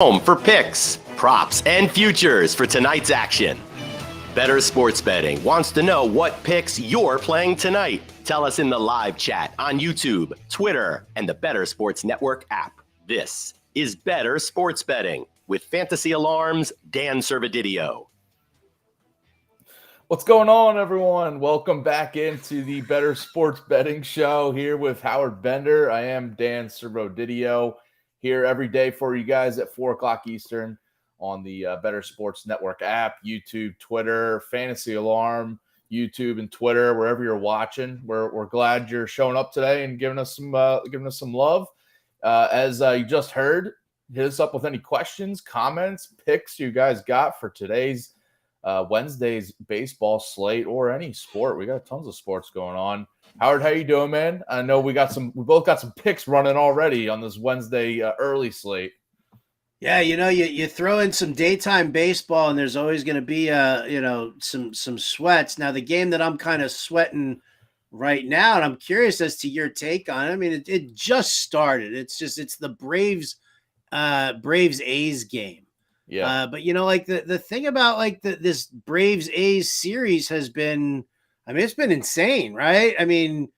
Home for picks, props, and futures for tonight's action. Bettor Sports Betting wants to know what picks you're playing tonight. Tell us in the live chat on YouTube, Twitter, and the Bettor Sports Network app. This is Bettor Sports Betting with Fantasy Alarm's Dan Servodidio. What's going on, everyone? Welcome back into the Bettor Sports Betting Show here with Howard Bender. I am Dan Servodidio, here every day for you guys at 4 o'clock Eastern on the Bettor Sports Network app, YouTube, Twitter, Fantasy Alarm, YouTube and Twitter, wherever you're watching. We're glad you're showing up today and giving us some love. As you just heard, hit us up with any questions, comments, picks you guys got for today's Wednesday's baseball slate or any sport. We got tons of sports going on. Howard, how you doing, man? I know we both got some picks running already on this Wednesday early slate. Yeah, you throw in some daytime baseball, and there's always going to be some sweats. Now, the game that I'm kind of sweating right now, and I'm curious as to your take on it. I mean, it just started. It's the Braves A's game. Yeah. But the thing about this Braves A's series has been, I mean, it's been insane, right? I mean,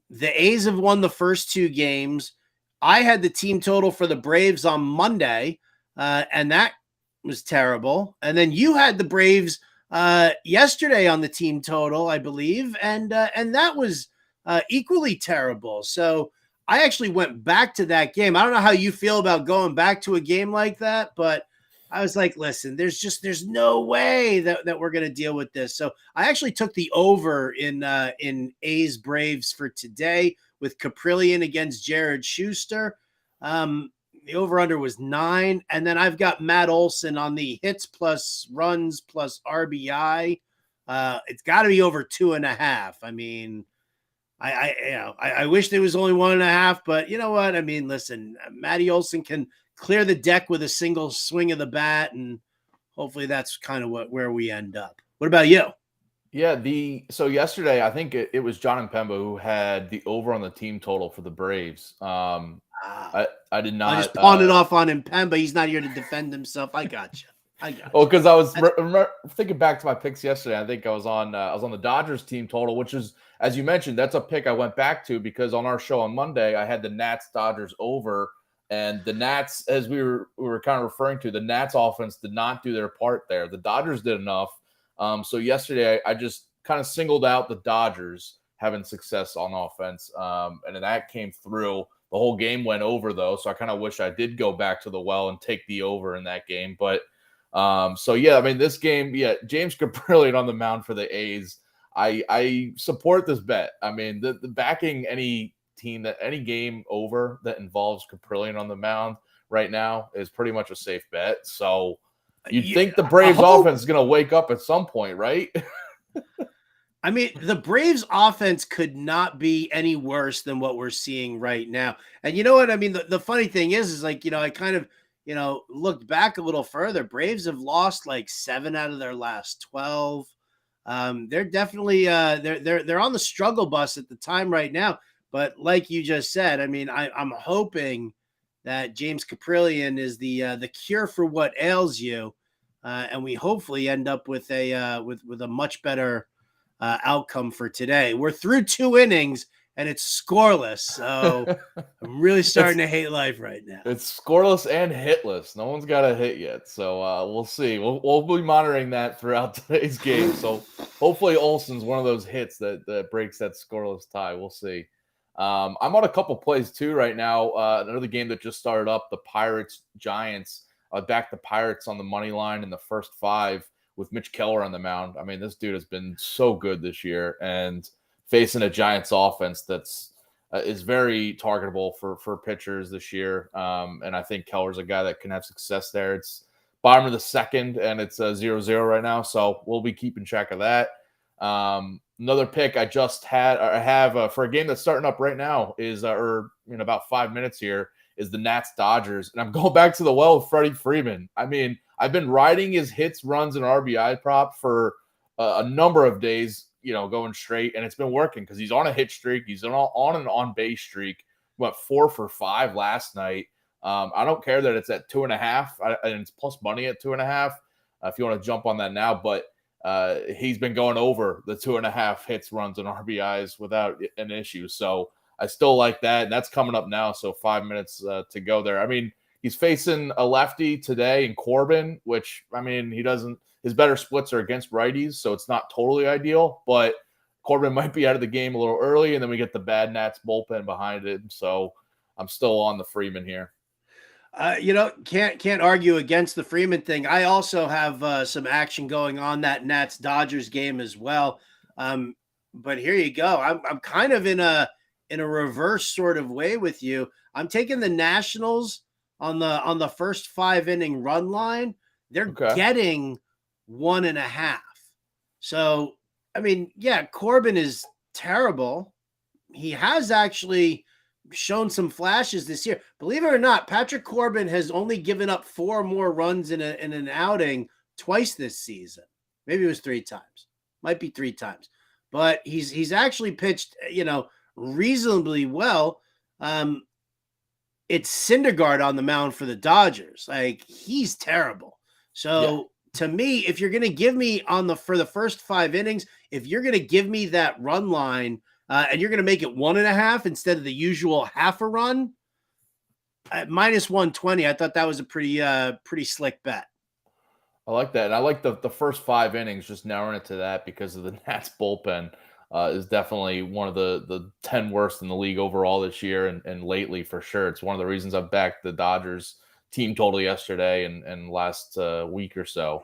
the A's have won the first two games. I had the team total for the Braves on Monday, and that was terrible. And then you had the Braves yesterday on the team total, I believe, and that was equally terrible. So I actually went back to that game. I don't know how you feel about going back to a game like that, but I was like, listen, there's no way that we're going to deal with this. So I actually took the over in A's Braves for today with Caprillion against Jared Schuster. The over-under was 9. And then I've got Matt Olson on the hits plus runs plus RBI. It's got to be over 2.5. I mean, I wish there was only 1.5, but you know what? I mean, listen, Matty Olson can clear the deck with a single swing of the bat, and hopefully that's kind of where we end up. What about you? Yeah, so yesterday I think it was John and Pemba who had the over on the team total for the Braves. I did not. I just pawned it off on him, Pemba. He's not here to defend himself. I got you. Oh, because I was thinking back to my picks yesterday. I think I was on the Dodgers team total, which is, as you mentioned, that's a pick I went back to because on our show on Monday I had the Nats Dodgers over. And the Nats, as we were kind of referring to, the Nats offense did not do their part there. The Dodgers did enough. So yesterday, I just kind of singled out the Dodgers having success on offense, and that came through. The whole game went over, though, so I kind of wish I did go back to the well and take the over in that game. But so, yeah, I mean, this game, yeah, James Caprillion on the mound for the A's. I support this bet. I mean, the backing any game over that involves Caprillion on the mound right now is pretty much a safe bet. So you'd think the Braves offense is going to wake up at some point, right? I mean, the Braves offense could not be any worse than what we're seeing right now. And you know what? I mean, the funny thing is like, I kind of, looked back a little further. Braves have lost like 7 out of their last 12. They're definitely they're on the struggle bus at the time right now. But like you just said, I mean, I'm hoping that James Caprillion is the cure for what ails you, and we hopefully end up with a much better outcome for today. We're through 2 innings and it's scoreless, so I'm really starting to hate life right now. It's scoreless and hitless. No one's got a hit yet, so we'll see. We'll be monitoring that throughout today's game. So hopefully Olson's one of those hits that breaks that scoreless tie. We'll see. I'm on a couple plays too right now. Another game that just started up, the Pirates-Giants. I backed the Pirates on the money line in the first 5 with Mitch Keller on the mound. I mean, this dude has been so good this year, and facing a Giants offense that's is very targetable for pitchers this year. And I think Keller's a guy that can have success there. It's bottom of the second, and it's 0-0 right now, so we'll be keeping track of that. Another pick I have for a game that's starting up right now is or in about 5 minutes here is the Nats Dodgers, and I'm going back to the well with Freddie Freeman. I mean, I've been riding his hits, runs, and RBI prop for a number of days, going straight, and it's been working because he's on a hit streak. He's on an on base streak. Went 4 for 5 last night. I don't care that it's at 2.5 and it's plus money at 2.5. If you want to jump on that now, but he's been going over the 2.5 hits, runs, and RBIs without an issue. So I still like that. And that's coming up now. So 5 minutes to go there. I mean, he's facing a lefty today in Corbin, which, I mean, his better splits are against righties. So it's not totally ideal, but Corbin might be out of the game a little early. And then we get the bad Nats bullpen behind it. So I'm still on the Freeman here. Can't argue against the Freeman thing. I also have some action going on that Nats Dodgers game as well. But here you go. I'm kind of in a reverse sort of way with you. I'm taking the Nationals on the first 5 inning run line. They're getting 1.5. So I mean, yeah, Corbin is terrible. He has actually shown some flashes this year. Believe it or not, Patrick Corbin has only given up 4 more runs in an outing twice this season. Maybe it was 3 times. Might be 3 times. But he's actually pitched, reasonably well. It's Syndergaard on the mound for the Dodgers. Like, he's terrible. So to me, if you're going to give me for the first 5 innings, if you're going to give me that run line, and you're going to make it 1.5 instead of the usual half a run at minus 120. I thought that was a pretty slick bet. I like that. And I like the first 5 innings, just narrowing it to that because of the Nats bullpen is definitely one of the 10 worst in the league overall this year. And lately for sure. It's one of the reasons I've backed the Dodgers team total yesterday and last week or so.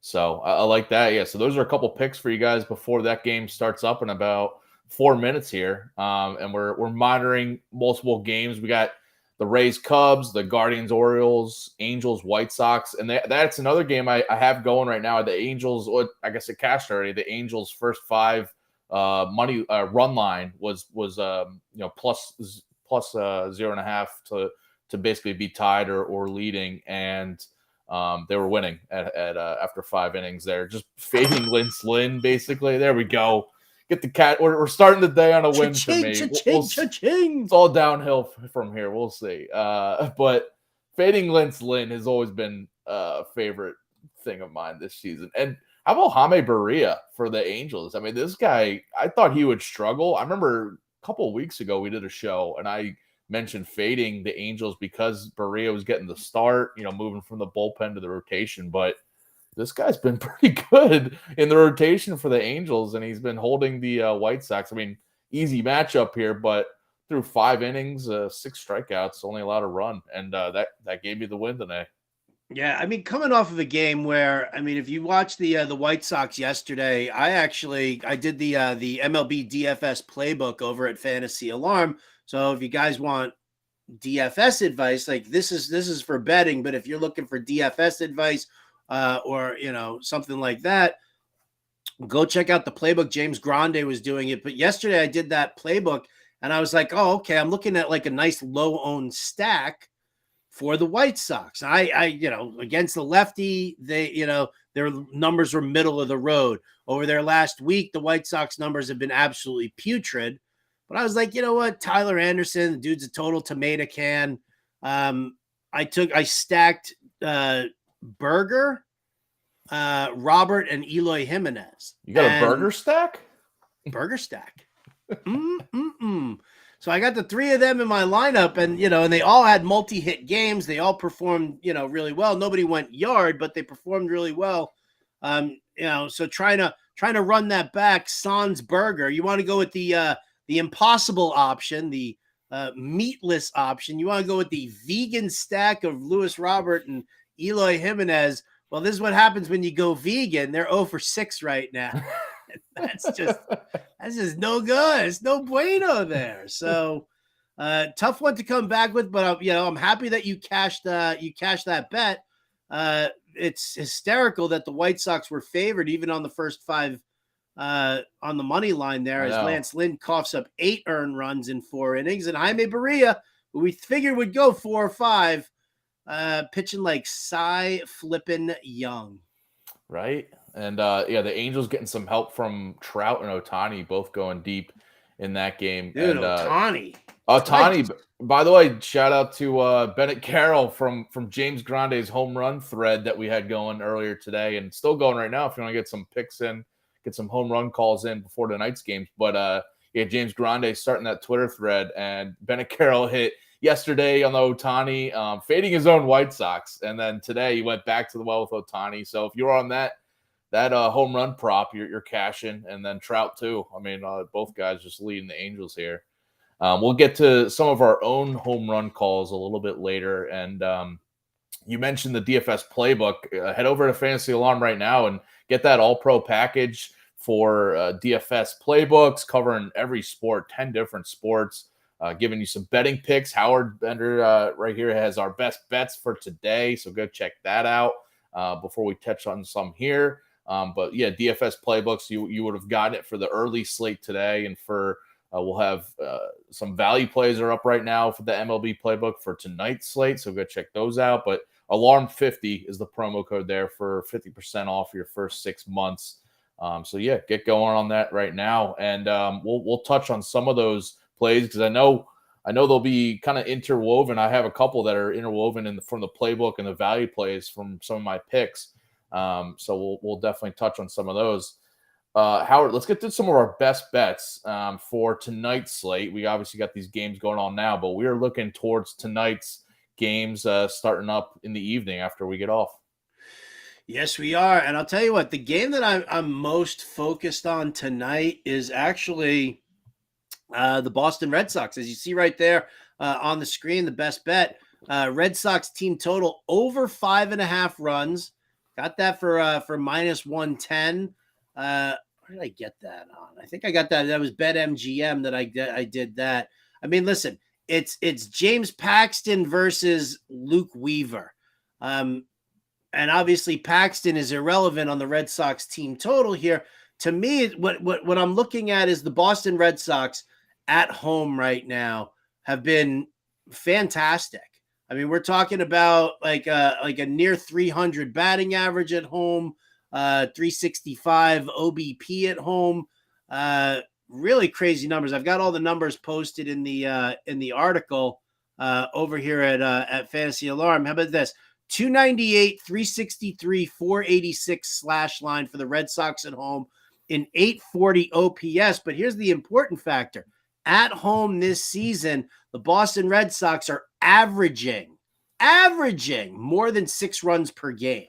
So I like that. Yeah. So those are a couple picks for you guys before that game starts up in about 4 minutes here. And we're monitoring multiple games. We got the Rays Cubs, the Guardians Orioles, Angels White Sox, and that's another game I have going right now. The Angels, I guess it cashed already. The Angels' first 5 money run line was plus 0.5 to basically be tied or leading, and they were winning at after 5 innings there, just fading Lynn basically. There we go. Get the cat. We're starting the day on a win for me. It's all downhill from here. We'll see. But fading Lynn has always been a favorite thing of mine this season. And how about Jaime Barria for the Angels? I mean, this guy, I thought he would struggle. I remember a couple of weeks ago we did a show and I mentioned fading the Angels because Barria was getting the start, moving from the bullpen to the rotation. But this guy's been pretty good in the rotation for the Angels, and he's been holding the White Sox. I mean, easy matchup here, but through 5 innings, 6 strikeouts, only allowed a run, and that gave me the win today. Yeah, I mean, coming off of a game where, I mean, if you watch the White Sox yesterday, I did the MLB DFS playbook over at Fantasy Alarm. So if you guys want DFS advice, like this is for betting, but if you're looking for DFS advice, or something like that, go check out the playbook. James Grande was doing it, but yesterday I did that playbook and I was like, oh, okay, I'm looking at like a nice low owned stack for the White Sox. I against the lefty, they, their numbers were middle of the road. Over their last week, the White Sox numbers have been absolutely putrid. But I was like, you know what, Tyler Anderson, the dude's a total tomato can. I stacked Burger, Robert, and Eloy Jimenez. You got a burger stack? Burger stack. So I got the 3 of them in my lineup, and and they all had multi-hit games. They all performed, really well. Nobody went yard, but they performed really well. So trying to run that back. Sans Burger. You want to go with the impossible option, the meatless option. You want to go with the vegan stack of Luis Robert and Eloy Jimenez. Well, this is what happens when you go vegan. They're 0 for 6 right now. That's just no good. It's no bueno there. So tough one to come back with, but I'm happy that you cashed that bet. It's hysterical that the White Sox were favored even on the first 5 on the money line there as Lance Lynn coughs up 8 earned runs in 4 innings, and Jaime Barria, who we figured would go 4 or 5, pitching like Cy Flippin' Young. Right. And the Angels getting some help from Trout and Ohtani, both going deep in that game. Dude, and Ohtani. Tani, by the way, shout out to Bennett Carroll from James Grande's home run thread that we had going earlier today and still going right now if you want to get some picks in, get some home run calls in before tonight's games. But yeah, James Grande starting that Twitter thread, and Bennett Carroll hit yesterday on the Ohtani, fading his own White Sox. And then today he went back to the well with Ohtani. So if you're on that home run prop, you're cashing. And then Trout too. I mean, both guys just leading the Angels here. We'll get to some of our own home run calls a little bit later. And you mentioned the DFS playbook. Head over to Fantasy Alarm right now and get that all-pro package for DFS playbooks covering every sport, 10 different sports, giving you some betting picks. Howard Bender right here has our best bets for today, so go check that out before we touch on some here. But yeah, DFS playbooks, you would have gotten it for the early slate today, and for we'll have some value plays are up right now for the MLB playbook for tonight's slate, so go check those out. But Alarm 50 is the promo code there for 50% off your first 6 months. So yeah, get going on that right now, and we'll touch on some of those plays because I know they'll be kind of interwoven. I have a couple that are interwoven from the playbook and the value plays from some of my picks. So we'll definitely touch on some of those. Howard, let's get to some of our best bets for tonight's slate. We obviously got these games going on now, but we are looking towards tonight's games starting up in the evening after we get off. Yes, we are. And I'll tell you what, the game that I'm most focused on tonight is actually the Boston Red Sox. As you see right there on the screen, the best bet, Red Sox team total over 5.5 runs. Got that for minus 110. Where did I get that on? I think I got that. That was BetMGM that I did that. I mean, listen, it's James Paxton versus Luke Weaver. And obviously Paxton is irrelevant on the Red Sox team total here. To me, what I'm looking at is the Boston Red Sox at home right now have been fantastic. I mean, we're talking about like a near 300 batting average at home, 365 OBP at home. Really crazy numbers. I've got all the numbers posted in the article over here at Fantasy Alarm. How about this? 298, 363, 486 slash line for the Red Sox at home in 840 OPS. But here's the important factor. At home this season, the Boston Red Sox are averaging more than 6 runs per game.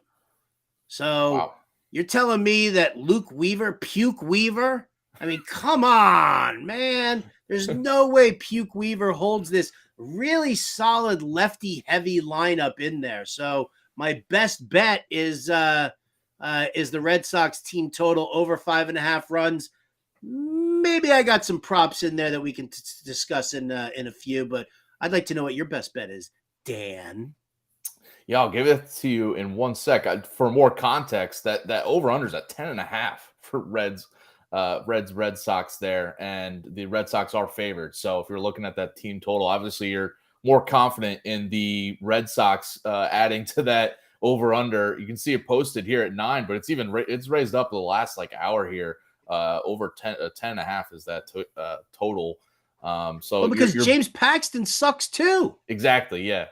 So wow. You're telling me that Luke Weaver, Puke Weaver? I mean, come on, man. There's no way Puke Weaver holds this really solid lefty-heavy lineup in there. So my best bet is the Red Sox team total over 5.5 runs. Maybe I got some props in there that we can discuss in a few, but I'd like to know what your best bet is, Dan. Yeah, I'll give it to you in 1 sec. For more context, that over-under is at 10.5 for Red Sox there, and the Red Sox are favored. So if you're looking at that team total, obviously you're more confident in the Red Sox adding to that over-under. You can see it posted here at 9, but it's raised up the last hour here. Over 10.5 is that total. So because James Paxton sucks too. Exactly, yeah.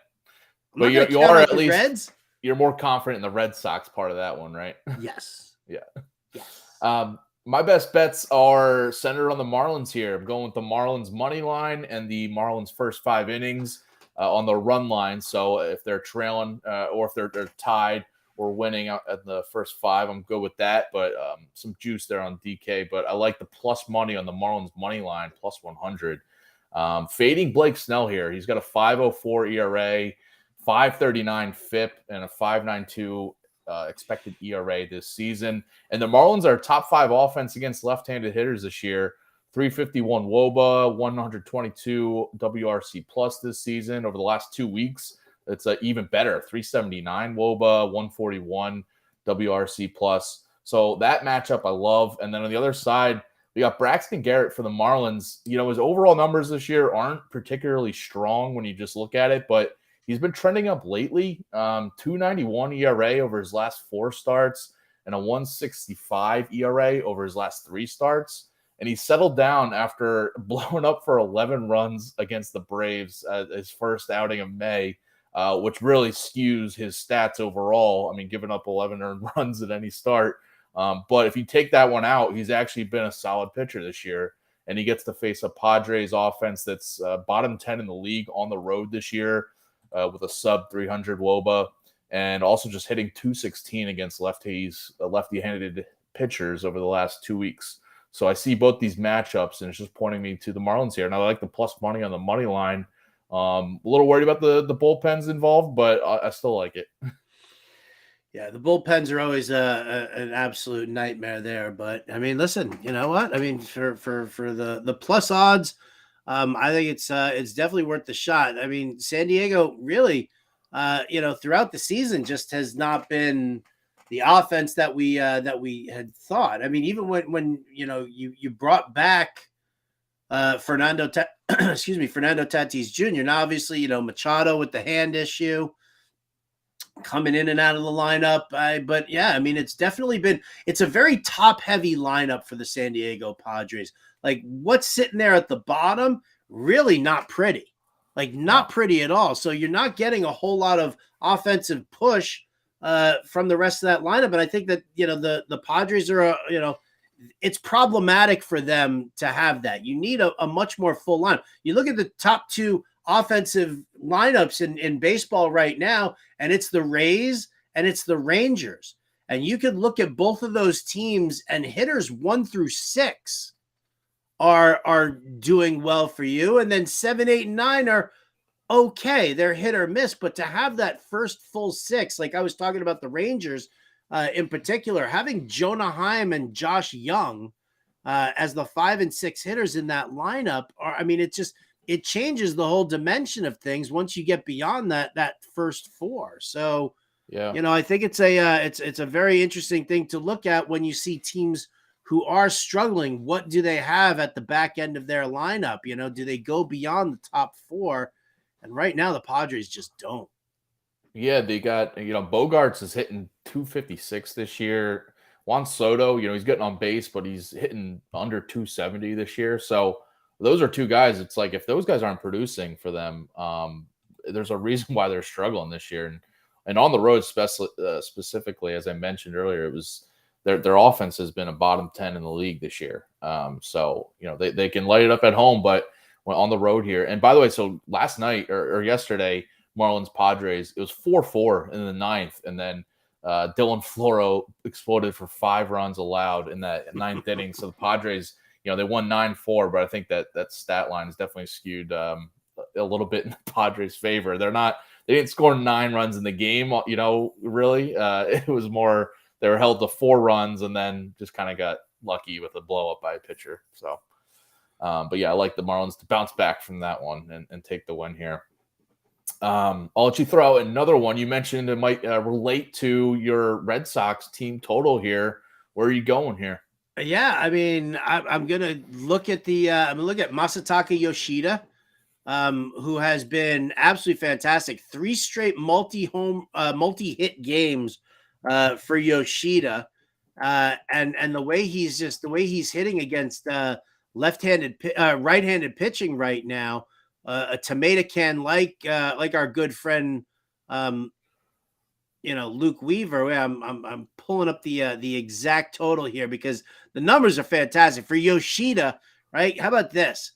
But you are at least Reds. You're more confident in the Red Sox part of that one, right? Yes. Yeah. Yes. My best bets are centered on the Marlins here. I'm going with the Marlins money line and the Marlins first 5 innings on the run line. So if they're trailing or if they're tied or winning at the first 5, I'm good with that. But some juice there on DK. But I like the plus money on the Marlins money line, plus 100. Fading Blake Snell here. He's got a 5.04 ERA, 5.39 FIP, and a 5.92 expected ERA this season. And the Marlins are top 5 offense against left-handed hitters this year. 351 WOBA, 122 WRC plus this season. Over the last 2 weeks, it's even better. 379 WOBA, 141 WRC plus. So that matchup I love. And then on the other side, we got Braxton Garrett for the Marlins. You know, his overall numbers this year aren't particularly strong when you just look at it, but he's been trending up lately. 291 ERA over his last 4 starts and a 165 ERA over his last 3 starts. and he settled down after blowing up for 11 runs against the Braves at his first outing of May, which really skews his stats overall. I mean, giving up 11 earned runs at any start. But if you take that one out, he's actually been a solid pitcher this year, and he gets to face a Padres offense that's bottom 10 in the league on the road this year with a sub 300 WOBA, and also just hitting 216 against lefty-handed pitchers over the last 2 weeks. So I see both these matchups, and it's just pointing me to the Marlins here. And I like the plus money on the money line. A little worried about the bullpens involved, but I still like it. Yeah, the bullpens are always an absolute nightmare there. But I mean, listen, you know what? I mean, for the plus odds, I think it's definitely worth the shot. I mean, San Diego really, throughout the season just has not been the offense that we had thought. I mean, even when you brought back Fernando Tatis Jr. Now, obviously, Machado with the hand issue coming in and out of the lineup. But yeah, I mean, it's a very top heavy lineup for the San Diego Padres. Like what's sitting there at the bottom, really not pretty, not pretty at all. So you're not getting a whole lot of offensive push from the rest of that lineup. And I think that, the Padres are, it's problematic for them to have that. You need a much more full lineup. You look at the top two offensive lineups in baseball right now, and it's the Rays and it's the Rangers. And you could look at both of those teams, and hitters 1 through 6 are doing well for you. And then 7, 8, and 9 are okay. They're hit or miss. But to have that first full 6, like I was talking about the Rangers in particular, having Jonah Heim and Josh Young as the 5 and 6 hitters in that lineup, it changes the whole dimension of things once you get beyond that first 4. So, yeah, I think it's a very interesting thing to look at when you see teams who are struggling. What do they have at the back end of their lineup? Do they go beyond the top 4? And right now the Padres just don't. Yeah, they got, Bogarts is hitting 256 this year. Juan Soto, he's getting on base, but he's hitting under 270 this year. So those are two guys. It's like if those guys aren't producing for them, there's a reason why they're struggling this year. And on the road, specifically, as I mentioned earlier, it was their offense has been a bottom 10 in the league this year. So they can light it up at home, but when on the road here. And by the way, so last night or yesterday, Marlins Padres, it was 4-4 in the 9th, and then Dylan Floro exploded for 5 runs allowed in that 9th inning. So the Padres, they won 9-4, but I think that stat line is definitely skewed a little bit in the Padres' favor. They didn't score 9 runs in the game, really. It was more they were held to 4 runs and then just kind of got lucky with a blow up by a pitcher. So, but yeah, I like the Marlins to bounce back from that one and take the win here. I'll let you throw out another one. You mentioned it might relate to your Red Sox team total here. Where are you going here? Yeah, I mean, I'm gonna look at Masataka Yoshida, who has been absolutely fantastic. 3 straight multi-hit games for Yoshida, and the way he's hitting against right-handed pitching right now. A tomato can like our good friend Luke Weaver. I'm pulling up the exact total here because the numbers are fantastic for Yoshida, right? How about this?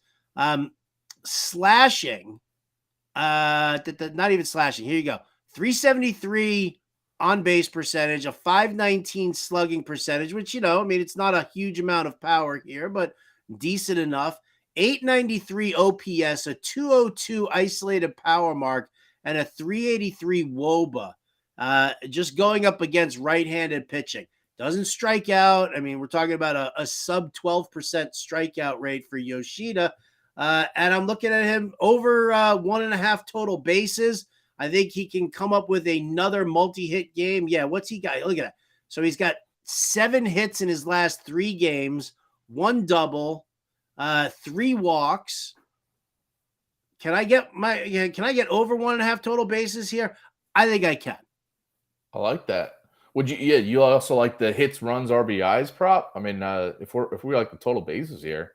Slashing, not even slashing. Here you go. 373 on base percentage, a 519 slugging percentage, which, it's not a huge amount of power here, but decent enough. 893 OPS, a 202 isolated power mark, and a 383 WOBA. Just going up against right-handed pitching. Doesn't strike out. I mean, we're talking about a sub 12% strikeout rate for Yoshida. And I'm looking at him over 1.5 total bases. I think he can come up with another multi-hit game. Yeah, what's he got? Look at that. So he's got 7 hits in his last 3 games, 1 double, 3 walks. Can I get over 1.5 total bases here? I think I can. I like that. Would you? Yeah, you also like the hits, runs, RBIs prop? I mean, if we like the total bases here,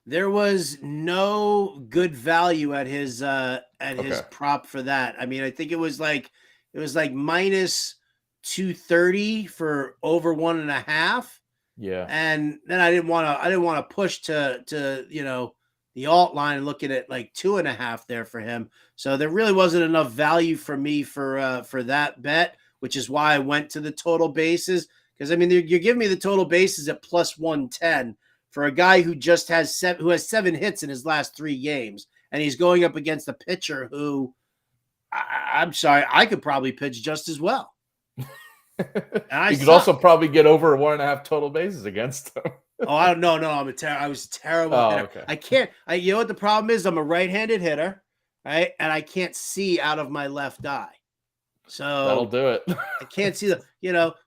There was no good value at his okay, prop for that. I mean, I think it was like minus 230 for over 1.5. yeah, And then I didn't want to push to the alt line and look at it like 2.5 there for him. So there really wasn't enough value for me for that bet, which is why I went to the total bases. Because I mean, you're giving me the total bases at plus 110 for a guy who just has 7 hits in his last 3 games, and he's going up against a pitcher who, I'm sorry, I could probably pitch just as well. You could also probably get over 1.5 total bases against them. Oh, I don't know. No, I was terrible. Oh, hitter. okay. I can't. You know what the problem is? I'm a right-handed hitter, right? And I can't see out of my left eye. So That'll do it. I can't see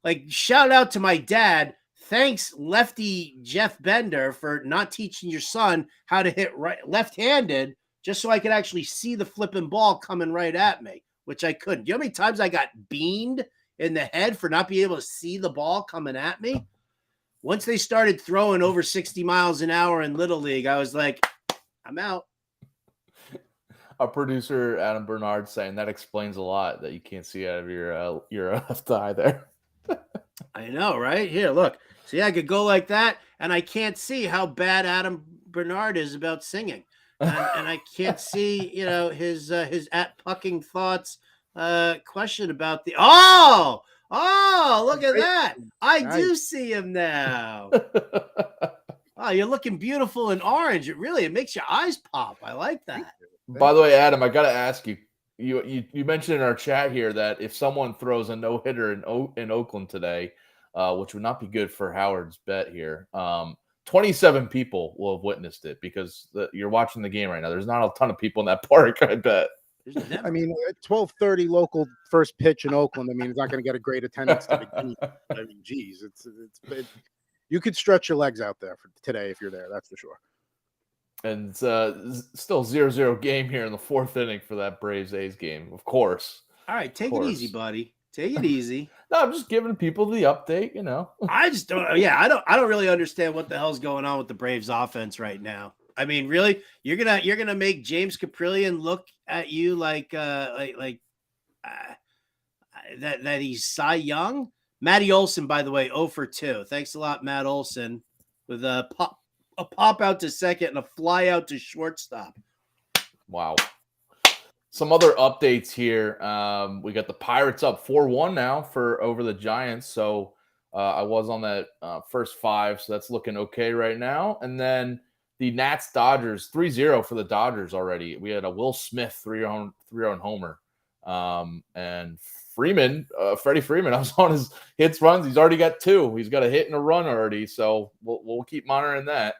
like shout out to my dad. Thanks, lefty Jeff Bender, for not teaching your son how to hit left-handed, just so I could actually see the flipping ball coming right at me, which I couldn't. You know how many times I got beamed in the head for not being able to see the ball coming at me? Once they started throwing over 60 miles an hour in Little League, I was like, I'm out. Our producer, Adam Bernard, saying that explains a lot, that you can't see out of your left eye there. I know, right? Here, look. See, I could go like that, and I can't see how bad Adam Bernard is about singing. And I can't see, his at Pucking Thoughts question about the look at that. I do see him now. Oh, you're looking beautiful in orange. It makes your eyes pop. I like that. By the way, Adam, I got to ask you. You mentioned in our chat here that if someone throws a no-hitter in Oakland today, which would not be good for Howard's bet here, 27 people will have witnessed it because you're watching the game right now. There's not a ton of people in that park, I bet. I mean, at 12:30 local first pitch in Oakland, I mean, it's not going to get a great attendance to begin with. I mean, geez, you could stretch your legs out there for today if you're there. That's for sure. And still 0-0 game here in the 4th inning for that Braves-A's game, of course. All right, take it easy, buddy. Take it easy. No, I'm just giving people the update, I just don't. Yeah, I don't really understand what the hell's going on with the Braves offense right now. I mean, really, you're gonna make James Caprillion look at you like that he's Cy Young. Matty Olson, by the way, 0 for 2. Thanks a lot, Matt Olson, with a pop out to second and a fly out to shortstop. Wow. Some other updates here. We got the Pirates up 4-1 now over the Giants. So I was on that first 5, so that's looking okay right now. And then the Nats Dodgers 3-0 for the Dodgers already. We had a Will Smith 3-run homer. And Freddie Freeman, I was on his hits runs. He's already got 2. He's got a hit and a run already. So we'll keep monitoring that.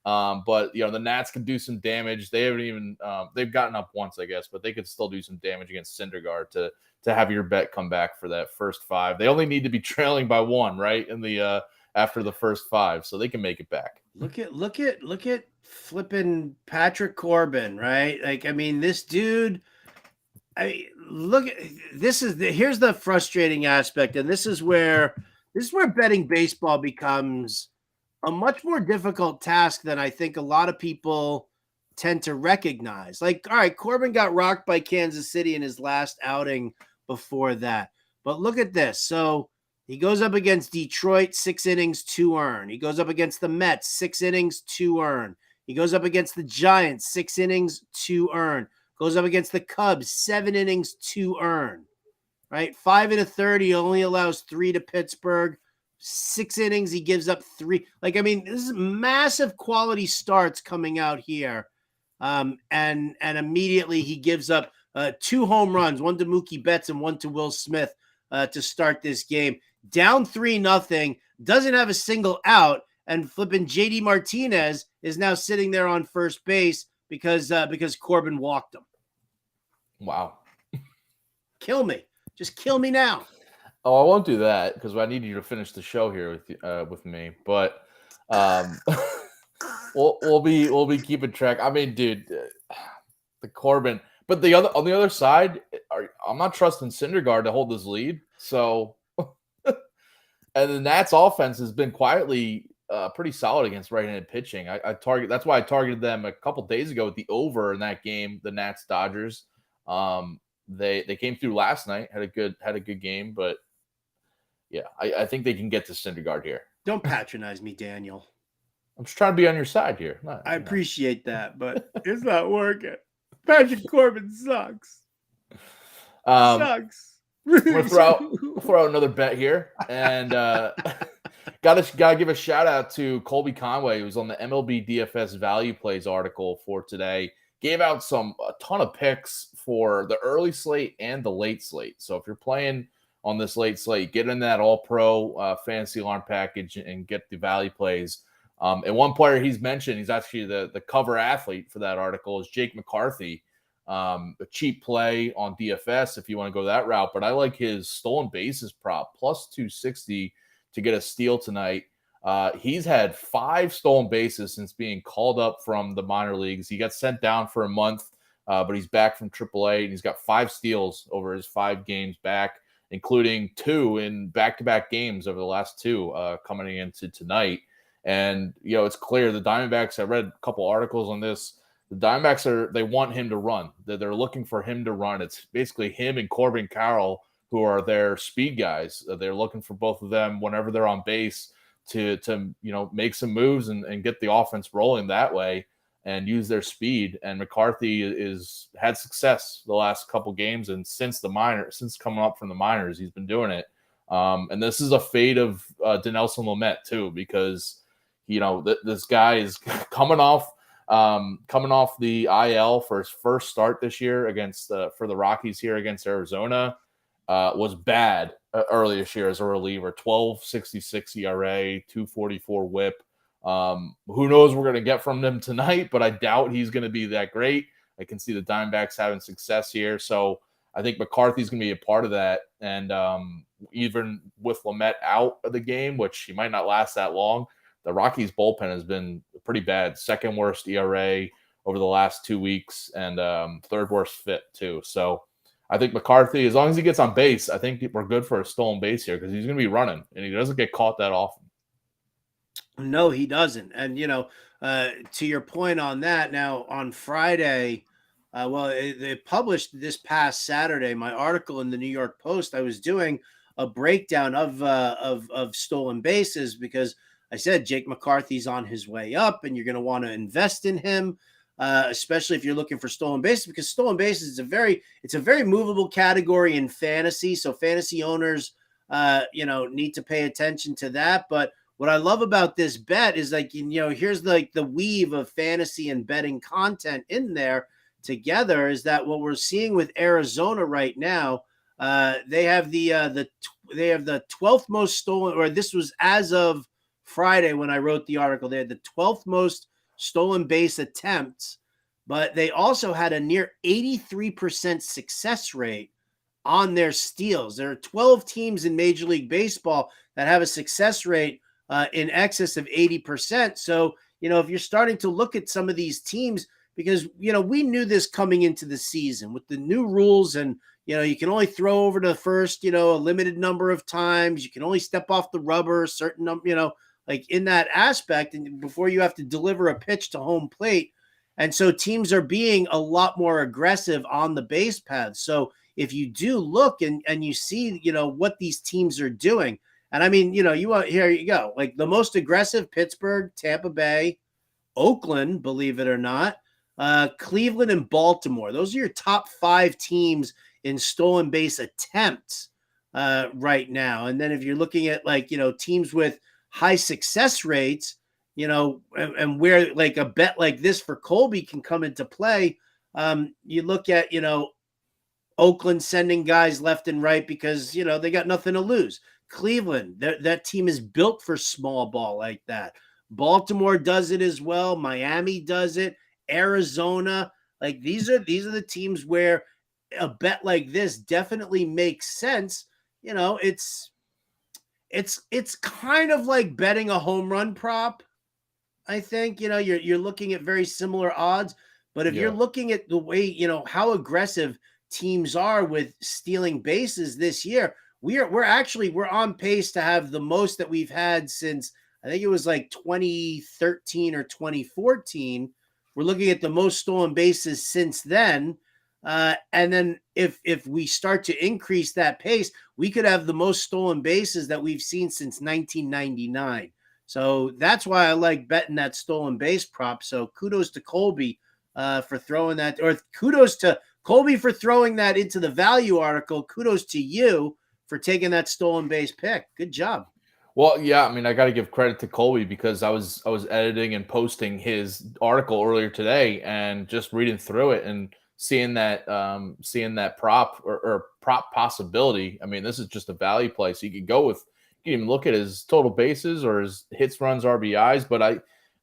But the Nats can do some damage. They haven't even they've gotten up once, I guess, but they could still do some damage against Syndergaard to have your bet come back for that first 5. They only need to be trailing by 1, right? In the after the first 5, so they can make it back. Look at flipping Patrick Corbin, right? Like, I mean, this dude. Here's the frustrating aspect, and this is where betting baseball becomes a much more difficult task than I think a lot of people tend to recognize. Like, all right, Corbin got rocked by Kansas City in his last outing before that. But look at this. So he goes up against Detroit, 6 innings, 2 earned. He goes up against the Mets, 6 innings, 2 earned. He goes up against the Giants, 6 innings, 2 earned. Goes up against the Cubs, 7 innings, 2 earned. Right? 5 1/3, he only allows 3 to Pittsburgh. 6 innings, he gives up 3. Like, I mean, this is massive quality starts coming out here. And immediately he gives up 2 home runs, 1 to Mookie Betts and 1 to Will Smith to start this game. Down 3-0, doesn't have a single out, and flipping JD Martinez is now sitting there on first base because Corbin walked him. Wow. Kill me. Just kill me now. Oh, I won't do that because I need you to finish the show here with me. But we'll be keeping track. I mean, dude, the Corbin. But on the other side, I'm not trusting Syndergaard to hold this lead. So And the Nats offense has been quietly pretty solid against right-handed pitching. That's why I targeted them a couple days ago with the over in that game, the Nats Dodgers. They came through last night, had a good game, but yeah, I think they can get to Syndergaard here. Don't patronize me, Daniel. I'm just trying to be on your side here. I appreciate that, but it's not working. Patrick Corbin sucks. Sucks. I'm gonna throw out another bet here, and gotta give a shout out to Colby Conway, who's on the MLB DFS Value Plays article for today. Gave out a ton of picks for the early slate and the late slate. So if you're playing on this late slate, get in that All Pro fantasy alarm package and get the value plays. And one player he's mentioned, he's actually the cover athlete for that article, is Jake McCarthy. A cheap play on DFS if you want to go that route, but I like his stolen bases prop plus 260 to get a steal tonight. He's had 5 stolen bases since being called up from the minor leagues. He got sent down for a month, but he's back from AAA, and he's got 5 steals over his 5 games back, including 2 in back-to-back games over the last 2 coming into tonight. And, it's clear the Diamondbacks, I read a couple articles on this, the Diamondbacks they want him to run. They're looking for him to run. It's basically him and Corbin Carroll who are their speed guys. They're looking for both of them whenever they're on base to make some moves and get the offense rolling that way and use their speed. And McCarthy had success the last couple games, and since coming up from the minors, he's been doing it. And this is a fade of Dinelson Lamet too, because this guy is coming off the IL for his first start this year for the Rockies here against Arizona. Was bad early this year as a reliever. 12.66 ERA, 2.44 WHIP. Who knows what we're going to get from him tonight, but I doubt he's going to be that great. I can see the Diamondbacks having success here, so I think McCarthy's going to be a part of that. And even with Lamet out of the game, which he might not last that long, the Rockies bullpen has been pretty bad. Second worst ERA over the last 2 weeks, and third worst fit too. So I think McCarthy, as long as he gets on base, I think we're good for a stolen base here because he's going to be running, and he doesn't get caught that often. No, he doesn't. And, to your point on that, now on Friday, they published this past Saturday, my article in the New York Post. I was doing a breakdown of stolen bases because I said Jake McCarthy's on his way up, and you're going to want to invest in him, especially if you're looking for stolen bases, because stolen bases is a very movable category in fantasy. So fantasy owners, need to pay attention to that. But what I love about this bet is here's the weave of fantasy and betting content in there together. Is that what we're seeing with Arizona right now? They have the 12th most stolen, or this was as of Friday when I wrote the article. They had the 12th most stolen base attempts, but they also had a near 83% success rate on their steals. There are 12 teams in Major League Baseball that have a success rate in excess of 80%. So, if you're starting to look at some of these teams, because, we knew this coming into the season with the new rules, and, you can only throw over to first, a limited number of times. You can only step off the rubber a certain number, in that aspect, and before you have to deliver a pitch to home plate. And so teams are being a lot more aggressive on the base paths. So if you do look and you see, what these teams are doing, and I mean, here you go, the most aggressive: Pittsburgh, Tampa Bay, Oakland, believe it or not, Cleveland, and Baltimore. Those are your top 5 teams in stolen base attempts right now. And then if you're looking at teams with high success rates, and where a bet like this for Colby can come into play, you look at, Oakland sending guys left and right because, they got nothing to lose. Cleveland, that team is built for small ball like that. Baltimore does it as well. Miami does it. Arizona, these are the teams where a bet like this definitely makes sense. It's kind of like betting a home run prop. I think, you're looking at very similar odds, but if you're looking at the way, how aggressive teams are with stealing bases this year, we're on pace to have the most that we've had since I think it was like 2013 or 2014. We're looking at the most stolen bases since then. And then if we start to increase that pace, we could have the most stolen bases that we've seen since 1999. So that's why I like betting that stolen base prop. So kudos to Colby for throwing that, or kudos to Colby for throwing that into the value article. Kudos to you for taking that stolen base pick. Good job. Well, yeah, I mean, I got to give credit to Colby because I was editing and posting his article earlier today and just reading through it and seeing that prop or prop possibility. I mean, this is just a value play, so you could go with. You can even look at his total bases or his hits, runs, RBIs. But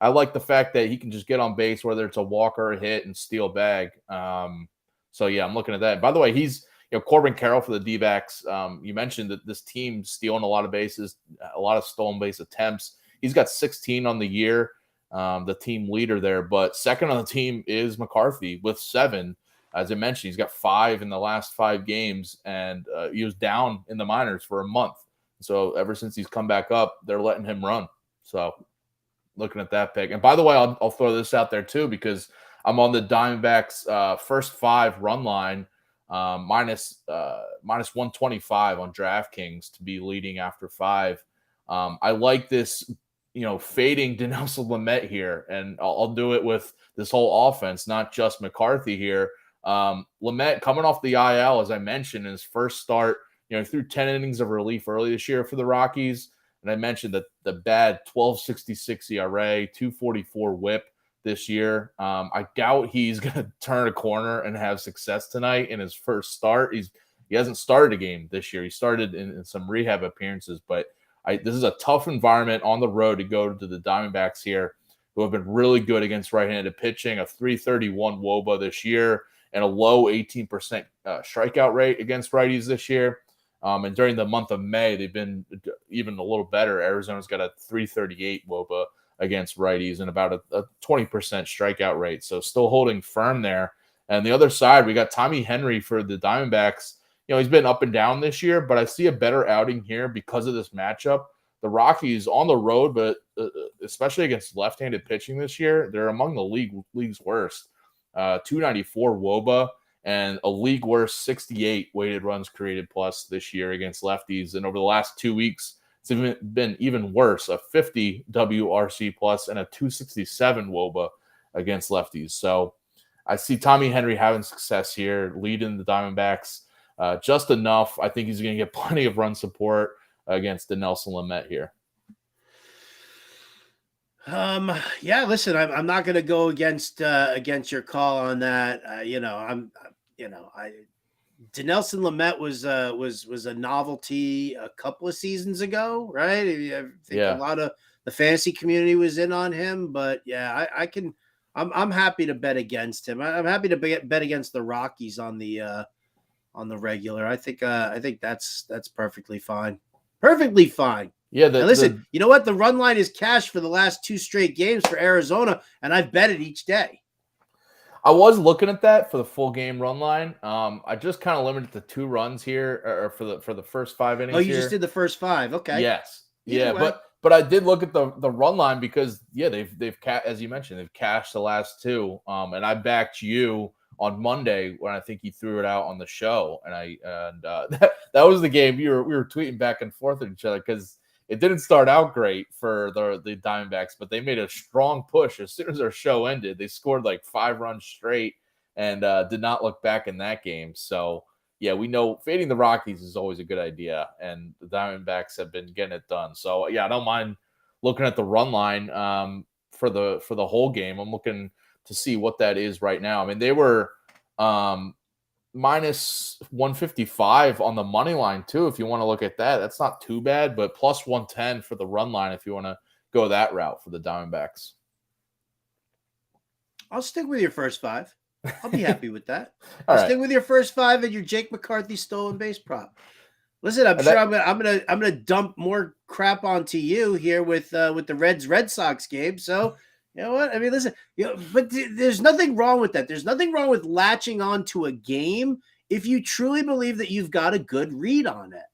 I like the fact that he can just get on base, whether it's a walk or a hit, and steal a bag. So yeah, I'm looking at that. By the way, he's Corbin Carroll for the D-backs. You mentioned that this team stealing a lot of bases, a lot of stolen base attempts. He's got 16 on the year, the team leader there. But second on the team is McCarthy with 7. As I mentioned, he's got 5 in the last 5 games, and he was down in the minors for a month. So ever since he's come back up, they're letting him run. So looking at that pick. And by the way, I'll throw this out there too, because I'm on the Diamondbacks first 5 run line, minus 125 on DraftKings to be leading after 5. I like this, fading Dinelson Lamet here, and I'll do it with this whole offense, not just McCarthy here. Lamet coming off the IL, as I mentioned, in his first start, threw 10 innings of relief early this year for the Rockies. And I mentioned that the bad 12.66 ERA, 2.44 WHIP this year. I doubt he's going to turn a corner and have success tonight in his first start. He hasn't started a game this year. He started in some rehab appearances, but this is a tough environment on the road to go to the Diamondbacks here, who have been really good against right-handed pitching, a 331 WOBA this year, and a low 18% strikeout rate against righties this year. And during the month of May, they've been even a little better. Arizona's got a 338 WOBA against righties and about a 20% strikeout rate. So still holding firm there. And the other side, we got Tommy Henry for the Diamondbacks. He's been up and down this year, but I see a better outing here because of this matchup. The Rockies on the road, but especially against left-handed pitching this year, they're among the league's worst. 294 WOBA. And a league worst 68 weighted runs created plus this year against lefties. And over the last 2 weeks, it's been even worse, a 50 WRC plus and a 267 WOBA against lefties. So I see Tommy Henry having success here, leading the Diamondbacks just enough. I think he's going to get plenty of run support against Dinelson Lamet here. Yeah, listen, I'm not going to go against your call on that. Dinelson Lamet was a novelty a couple of seasons ago, right? I think a lot of the fantasy community was in on him, but yeah, I'm happy to bet against him. I'm happy to bet against the Rockies on the regular. I think that's perfectly fine. Perfectly fine. Yeah. Listen, you know what? The run line is cash for the last 2 straight games for Arizona, and I've bet it each day. I was looking at that for the full game run line. I just kind of limited to 2 runs here, or for the first 5 innings. Oh, you just did the first 5. Okay. Yes. Either way. But I did look at the run line because they've as you mentioned, they've cashed the last 2. And I backed you on Monday when I think you threw it out on the show, and that was the game we were tweeting back and forth at each other because it didn't start out great for the Diamondbacks, but they made a strong push as soon as our show ended. They scored like 5 runs straight and did not look back in that game. So yeah, we know fading the Rockies is always a good idea, and the Diamondbacks have been getting it done. So yeah, I don't mind looking at the run line for the whole game. I'm looking to see what that is right now. I mean, they were minus 155 on the money line too. If you want to look at that, that's not too bad, but plus 110 for the run line if you want to go that route for the Diamondbacks. I'll stick with your first 5. I'll be happy with that. All right. Stick with your first 5 and your Jake McCarthy stolen base prop. Listen, I'm gonna dump more crap onto you here with the Red Sox game. So you know what? I mean, listen, but there's nothing wrong with that. There's nothing wrong with latching on to a game if you truly believe that you've got a good read on it.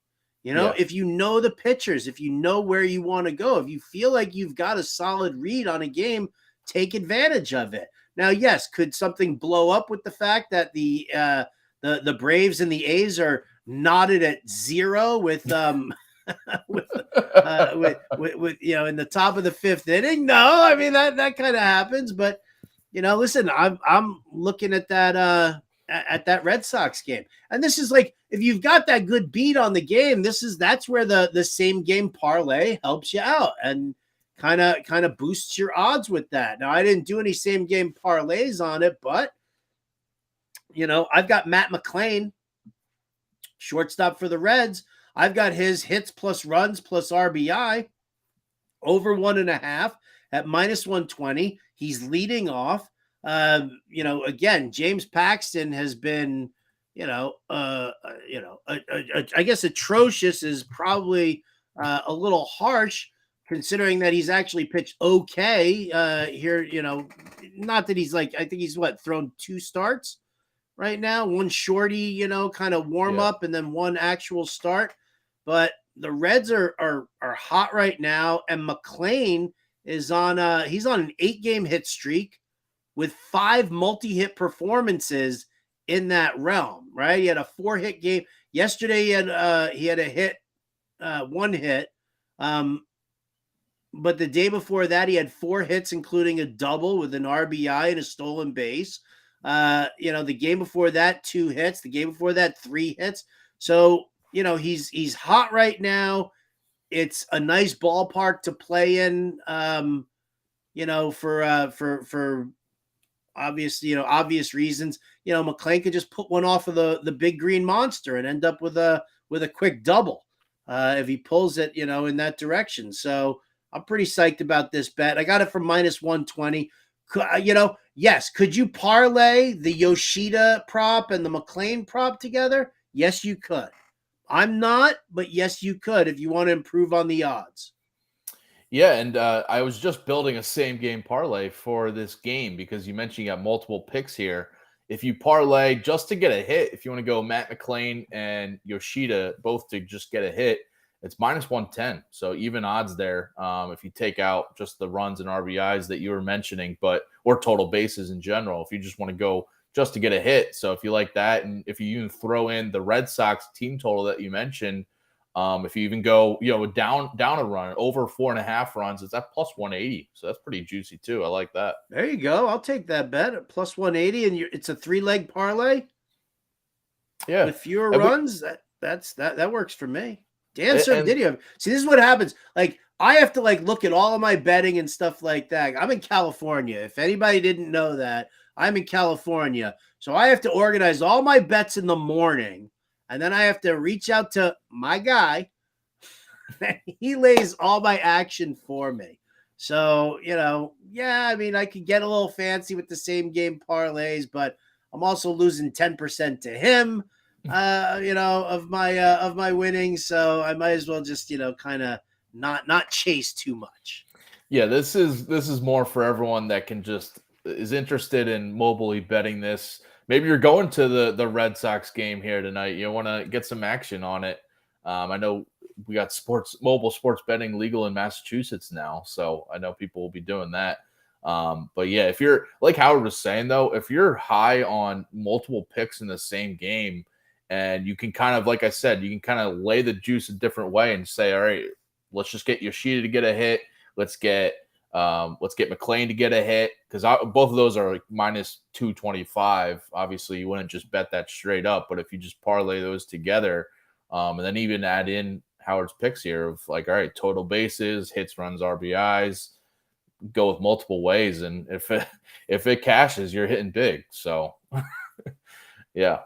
Yeah. if you know the pitchers, if you know where you want to go, if you feel like you've got a solid read on a game, take advantage of it. Now, yes, could something blow up with the fact that the Braves and the A's are knotted at 0 with with in the top of the 5th inning? No, I mean that kind of happens, but listen, I'm looking at that Red Sox game, and this is like, if you've got that good beat on the game, that's where the same game parlay helps you out and kind of boosts your odds with that. Now, I didn't do any same game parlays on it, but I've got Matt McClain, shortstop for the Reds. I've got his hits plus runs plus RBI over 1.5 at -120. He's leading off. Again, James Paxton has been, I guess atrocious is probably a little harsh, considering that he's actually pitched okay here. Not that he's like, I think he's thrown 2 starts right now, 1 shorty, kind of warm up, and then 1 actual start. But the Reds are hot right now, and McClain is he's on an 8-game hit streak with 5 multi-hit performances in that realm, right? He had a 4-hit game. Yesterday he had a hit, 1 hit. But the day before that, he had 4 hits, including a double with an RBI and a stolen base. The game before that, 2 hits. The game before that, 3 hits. So, he's hot right now. It's a nice ballpark to play in, for obvious reasons. McClain could just put one off of the big green monster and end up with a quick double if he pulls it, in that direction. So I'm pretty psyched about this bet. I got it for -120. Yes. Could you parlay the Yoshida prop and the McClain prop together? Yes, you could. I'm not, but yes, you could if you want to improve on the odds. Yeah, and I was just building a same game parlay for this game because you mentioned you got multiple picks here. If you parlay just to get a hit, if you want to go Matt McClain and Yoshida both to just get a hit, it's -110. So even odds there. If you take out just the runs and RBIs that you were mentioning, or total bases in general, if you just want to go just to get a hit. So if you like that, and if you even throw in the Red Sox team total that you mentioned, if you even go, down a run over 4.5 runs, it's at +180. So that's pretty juicy too. I like that. There you go. I'll take that bet at +180, and it's a 3-leg parlay. Yeah, with fewer runs. That works for me. Dan Servodidio. See, this is what happens. Like, I have to look at all of my betting and stuff like that. I'm in California. If anybody didn't know that, I'm in California. So I have to organize all my bets in the morning. And then I have to reach out to my guy. He lays all my action for me. So, I mean, I could get a little fancy with the same game parlays, but I'm also losing 10% to him, of my winnings. So I might as well just, kind of not chase too much. Yeah, this is more for everyone that is interested in mobilely betting this. Maybe you're going to the Red Sox game here tonight. You want to get some action on it. I know we got mobile sports betting legal in Massachusetts now, so I know people will be doing that. But yeah, if you're like Howard was saying though, if you're high on multiple picks in the same game, and you can kind of, like I said, you can kind of lay the juice a different way and say, all right, let's just get Yoshida to get a hit. Let's get McClain to get a hit, because both of those are like -225. Obviously, you wouldn't just bet that straight up, but if you just parlay those together, and then even add in Howard's picks here of like, all right, total bases, hits, runs, RBIs, go with multiple ways, and if it cashes, you're hitting big. So, yeah.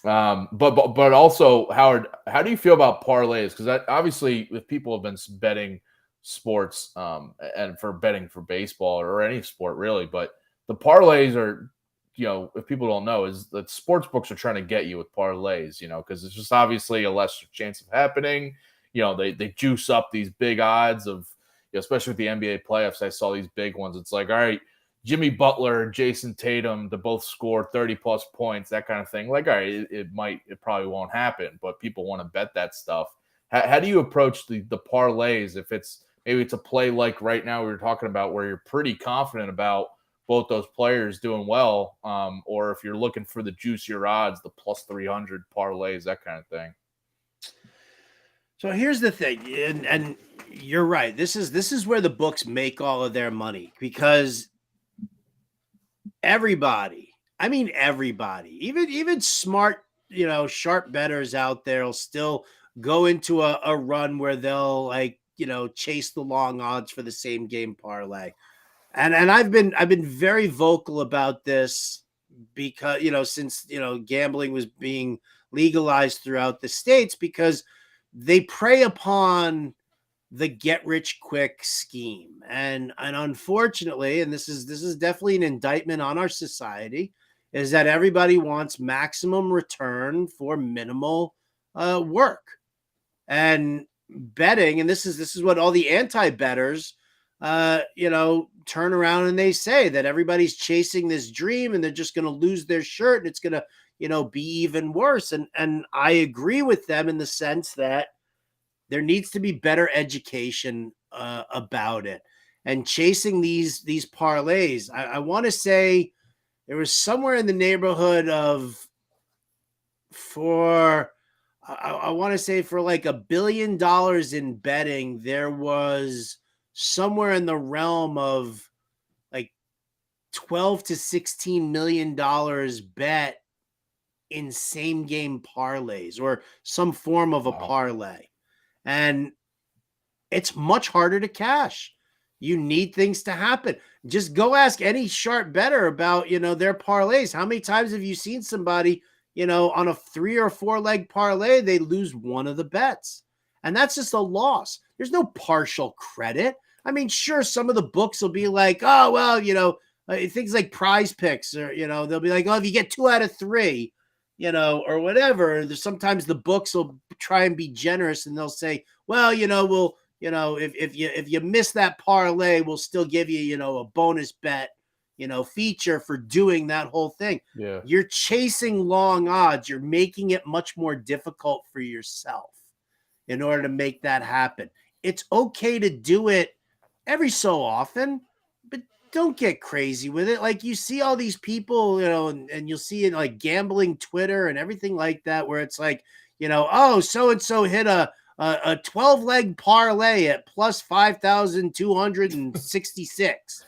But also, Howard, how do you feel about parlays? Because obviously, if people have been betting sports and for betting for baseball or any sport really, but the parlays are, if people don't know, is that sports books are trying to get you with parlays, because it's just obviously a lesser chance of happening. They juice up these big odds of, especially with the NBA playoffs. I saw these big ones. It's like, all right, Jimmy Butler, Jason Tatum to both score 30 plus points, that kind of thing. Like, all right, it probably won't happen, but people want to bet that stuff. How do you approach the parlays if maybe it's a play like right now we were talking about where you're pretty confident about both those players doing well, or if you're looking for the juicier odds, the plus 300 parlays, that kind of thing? So here's the thing, and you're right. This is where the books make all of their money, because everybody, I mean everybody, even smart, sharp bettors out there will still go into a run where they'll chase the long odds for the same game parlay. And I've been very vocal about this because, since, gambling was being legalized throughout the states, because they prey upon the get rich quick scheme. And unfortunately, and this is definitely an indictment on our society, is that everybody wants maximum return for minimal work. And betting, and this is what all the anti-bettors turn around and they say, that everybody's chasing this dream and they're just going to lose their shirt and it's going to, be even worse. And I agree with them in the sense that there needs to be better education about it. And chasing these parlays, I want to say there was somewhere in the neighborhood of I want to say for like $1 billion in betting, there was somewhere in the realm of like 12 to $16 million bet in same game parlays or some form of a parlay. And it's much harder to cash. You need things to happen. Just go ask any sharp bettor about, their parlays. How many times have you seen somebody, on a 3 or 4 leg parlay, they lose one of the bets? And that's just a loss. There's no partial credit. I mean, sure, some of the books will be like, oh, well, things like Prize Picks, or, they'll be like, oh, if you get 2 out of 3, or whatever. There's sometimes the books will try and be generous and they'll say, well, we'll, if you miss that parlay, we'll still give you, a bonus bet, feature for doing that whole thing. Yeah. You're chasing long odds. You're making it much more difficult for yourself in order to make that happen. It's okay to do it every so often, but don't get crazy with it. Like, you see all these people, and you'll see it like gambling Twitter and everything like that, where it's like, oh, so-and-so hit a 12 leg parlay at plus 5,266.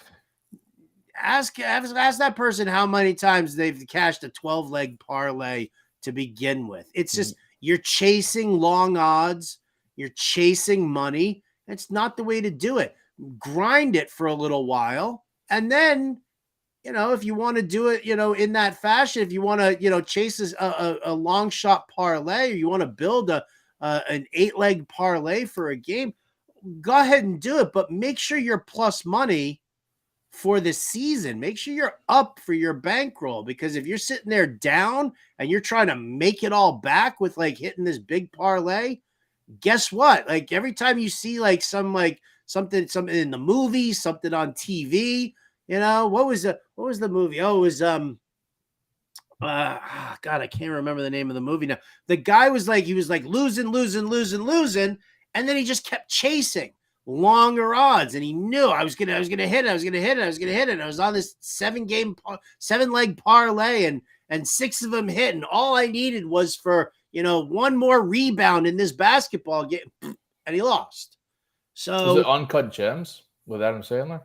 Ask that person how many times they've cashed a 12 leg parlay to begin with. It's just, you're chasing long odds. You're chasing money. It's not the way to do it. Grind it for a little while. And then, if you want to do it, in that fashion, if you want to, chase a long shot parlay, or you want to build an 8-leg parlay for a game, go ahead and do it. But make sure you're plus money for the season. Make sure you're up for your bankroll, because if you're sitting there down and you're trying to make it all back with like hitting this big parlay, guess what? Like, every time you see like something in the movie, something on TV, what was the movie? Oh, it was God, I can't remember the name of the movie now. The guy was like, he was like losing, and then he just kept chasing longer odds, and he knew I was gonna hit it. And I was on this 7-leg parlay, and 6 of them hit, and all I needed was for one more rebound in this basketball game, and he lost. So was it Uncut Gems with Adam Sandler?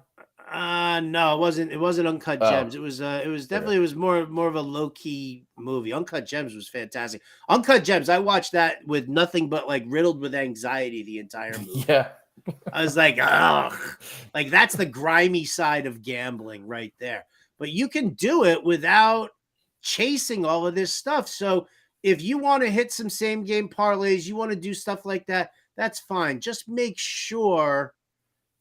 No, it wasn't. It wasn't Uncut Gems. It was definitely, it was more of a low key movie. Uncut Gems was fantastic. Uncut Gems, I watched that with nothing but like riddled with anxiety the entire movie. Yeah. I was like, ugh, like that's the grimy side of gambling right there. But you can do it without chasing all of this stuff. So if you want to hit some same game parlays, you want to do stuff like that, that's fine. Just make sure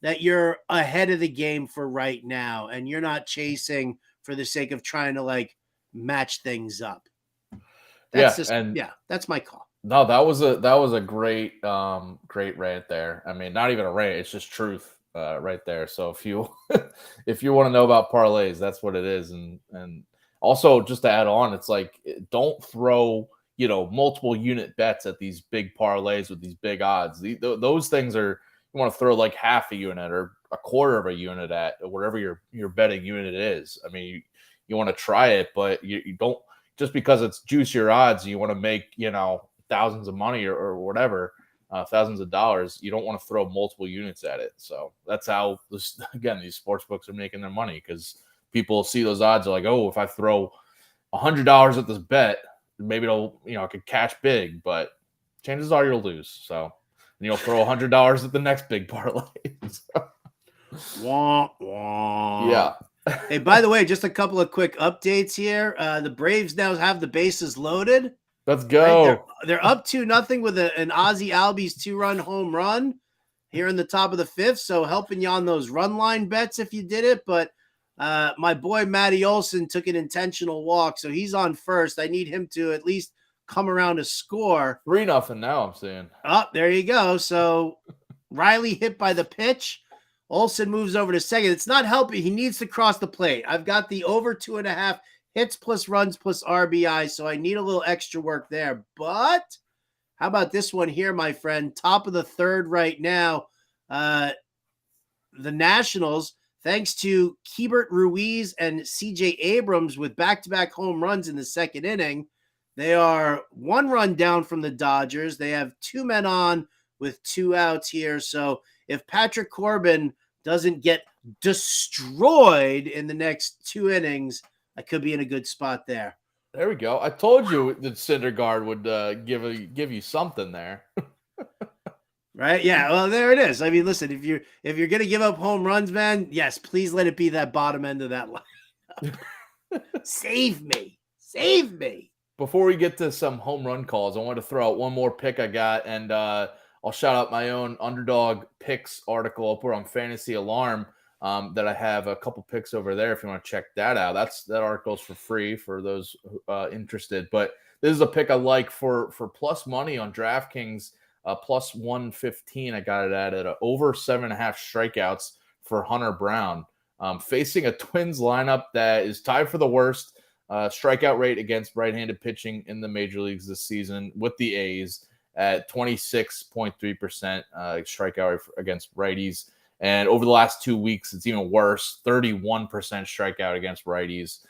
that you're ahead of the game for right now, and you're not chasing for the sake of trying to like match things up. That's that's my call. No, that was a great rant there. I mean, not even a rant; it's just truth right there. So if you if you want to know about parlays, that's what it is. And also, just to add on, it's like, don't throw multiple unit bets at these big parlays with these big odds. Those things are, you want to throw like half a unit or a quarter of a unit at, or whatever your betting unit is. I mean, you want to try it, but you don't, just because it's juicier odds, you want to make, thousands of money or whatever, thousands of dollars. You don't want to throw multiple units at it. So that's how these sports books are making their money, because people see those odds, are like, oh, if I throw $100 at this bet, maybe it'll, I could cash big, but chances are you'll lose. So, and you'll throw $100 at the next big parlay. Wah, wah. Yeah. Hey, by the way, just a couple of quick updates here. The Braves now have the bases loaded. Let's go. Right? They're up 2-0 with an Ozzie Albies 2-run home run here in the top of the fifth. So helping you on those run line bets if you did it. But my boy Matty Olson took an intentional walk, so he's on first. I need him to at least come around to score. 3-0 now, I'm saying. Oh, there you go. So Riley hit by the pitch. Olson moves over to second. It's not helping. He needs to cross the plate. I've got the over 2.5 hits plus runs plus RBI, so I need a little extra work there. But how about this one here, my friend? Top of the third right now. The Nationals, thanks to Keibert Ruiz and CJ Abrams with back-to-back home runs in the second inning, they are 1 run down from the Dodgers. They have 2 men on with 2 outs here. So if Patrick Corbin doesn't get destroyed in the next 2 innings, I could be in a good spot there. There we go. I told you that Syndergaard would give you something there. Right? Yeah. Well, there it is. I mean, listen, if you're gonna give up home runs, man, yes, please let it be that bottom end of that line. Save me. Before we get to some home run calls, I want to throw out one more pick I got, and I'll shout out my own Underdog Picks article up on Fantasy Alarm that I have a couple picks over there if you want to check that out. That article's for free for those interested. But this is a pick I like for plus money on DraftKings, plus 115. I got it at over 7.5 strikeouts for Hunter Brown, facing a Twins lineup that is tied for the worst strikeout rate against right-handed pitching in the major leagues this season, with the A's at 26.3% strikeout rate against righties. And over the last 2 weeks, it's even worse, 31% strikeout against righties.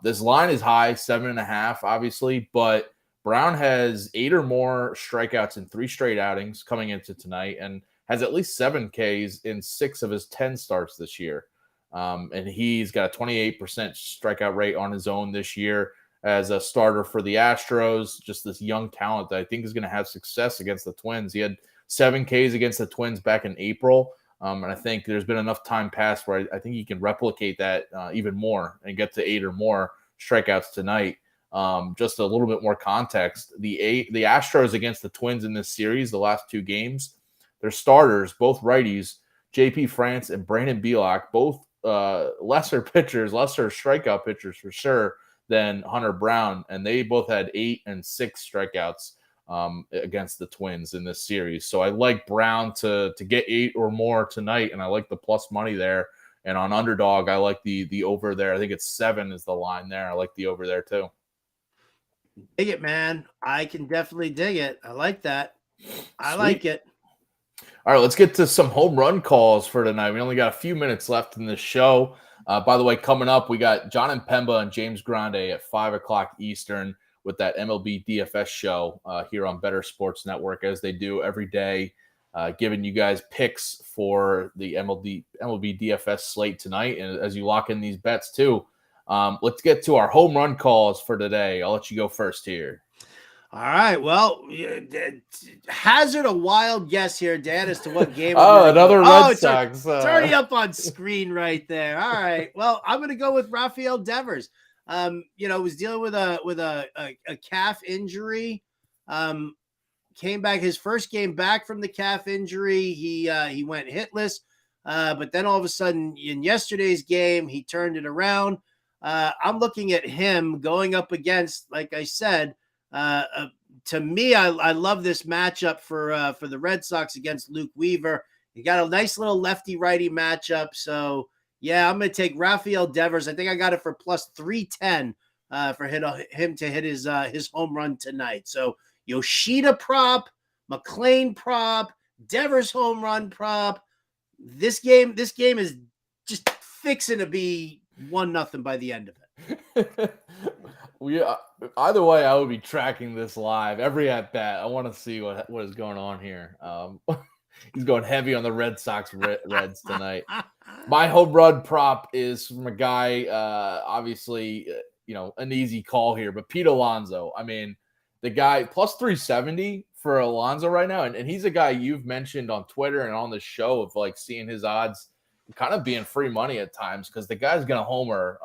This line is high, 7.5, obviously, but Brown has 8 or more strikeouts in 3 straight outings coming into tonight, and has at least 7 Ks in 6 of his 10 starts this year. And he's got a 28% strikeout rate on his own this year as a starter for the Astros. Just this young talent that I think is going to have success against the Twins. He had 7 Ks against the Twins back in April. And I think there's been enough time passed where I think he can replicate that even more and get to 8 or more strikeouts tonight. Just a little bit more context. The Astros against the Twins in this series, the last 2 games, their starters, both righties, JP France and Brandon Bielak, both lesser strikeout pitchers for sure than Hunter Brown. And they both had 8 and 6 strikeouts against the Twins in this series. So I like Brown to get 8 or more tonight, and I like the plus money there. And on Underdog, I like the over there. I think it's 7 is the line there. I like the over there too. Dig it, man. I can definitely dig it. I like that. I Sweet. like it. All right, let's get to some home run calls for tonight. We only got a few minutes left in this show. By the way, coming up, we got John and Pemba and James Grande at 5 o'clock Eastern with that MLB DFS show here on Bettor Sports Network, as they do every day, giving you guys picks for the MLB DFS slate tonight. And as you lock in these bets too, let's get to our home run calls for today. I'll let you go first here. All right. Well, hazard a wild guess here, Dan, as to what game. Another Red Sox. It's already up on screen right there. All right. Well, I'm going to go with Rafael Devers. Was dealing with a calf injury. Came back his first game back from the calf injury. He went hitless, but then all of a sudden in yesterday's game he turned it around. I'm looking at him going up against, like I said, to me, I love this matchup for the Red Sox against Luke Weaver. You got a nice little lefty righty matchup, so. Yeah, I'm going to take Rafael Devers. I think I got it for plus 310 for him to hit his home run tonight. So Yoshida prop, McLean prop, Devers home run prop. This game is just fixing to be 1-0 by the end of it. Either way, I would be tracking this live every at bat. I want to see what is going on here. He's going heavy on the Red Sox Reds tonight. My home run prop is from a guy, obviously, an easy call here, but Pete Alonso. I mean, the guy plus 370 for Alonso right now. And he's a guy you've mentioned on Twitter and on the show of like seeing his odds kind of being free money at times because the guy's going to homer,